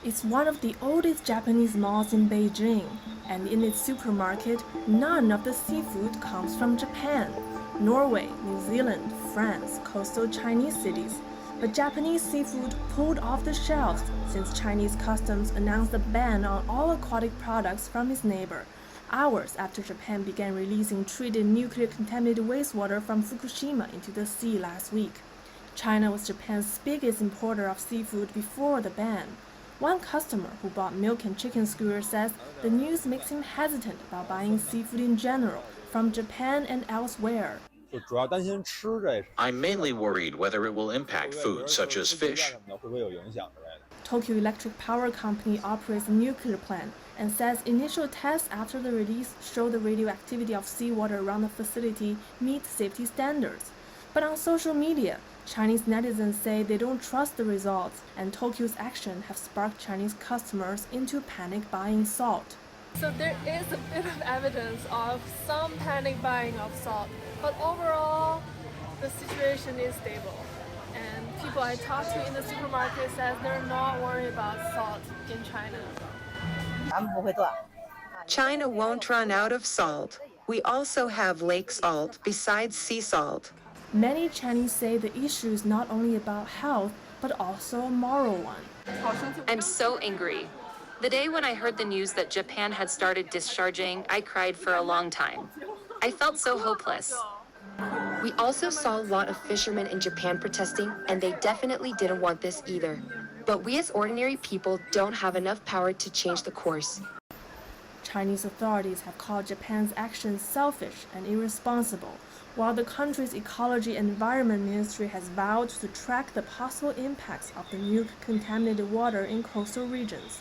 It's one of the oldest Japanese malls in Beijing, and in its supermarket, none of the seafood comes from Japan. Norway, New Zealand, France, coastal Chinese cities. But Japanese seafood pulled off the shelves since Chinese customs announced a ban on all aquatic products from its neighbor, hours after Japan began releasing treated nuclear-contaminated wastewater from Fukushima into the sea last week. China was Japan's biggest importer of seafood before the ban. One customer who bought milk and chicken skewers says the news makes him hesitant about buying seafood in general from Japan and elsewhere. I'm mainly worried whether it will impact food such as fish. Tokyo Electric Power Company operates a nuclear plant and says initial tests after the release show the radioactivity of seawater around the facility meets safety standards. But on social media, Chinese netizens say they don't trust the results, and Tokyo's action have sparked Chinese customers into panic buying salt. So there is a bit of evidence of some panic buying of salt, but overall the situation is stable. And people I talk to in the supermarket says they're not worried about salt in China. China won't run out of salt. We also have lake salt besides sea salt. Many Chinese say the issue is not only about health, but also a moral one. I'm so angry. The day when I heard the news that Japan had started discharging, I cried for a long time. I felt so hopeless. We also saw a lot of fishermen in Japan protesting, and they definitely didn't want this either. But we as ordinary people don't have enough power to change the course. Chinese authorities have called Japan's actions selfish and irresponsible, while the country's Ecology and Environment Ministry has vowed to track the possible impacts of the nuke-contaminated water in coastal regions.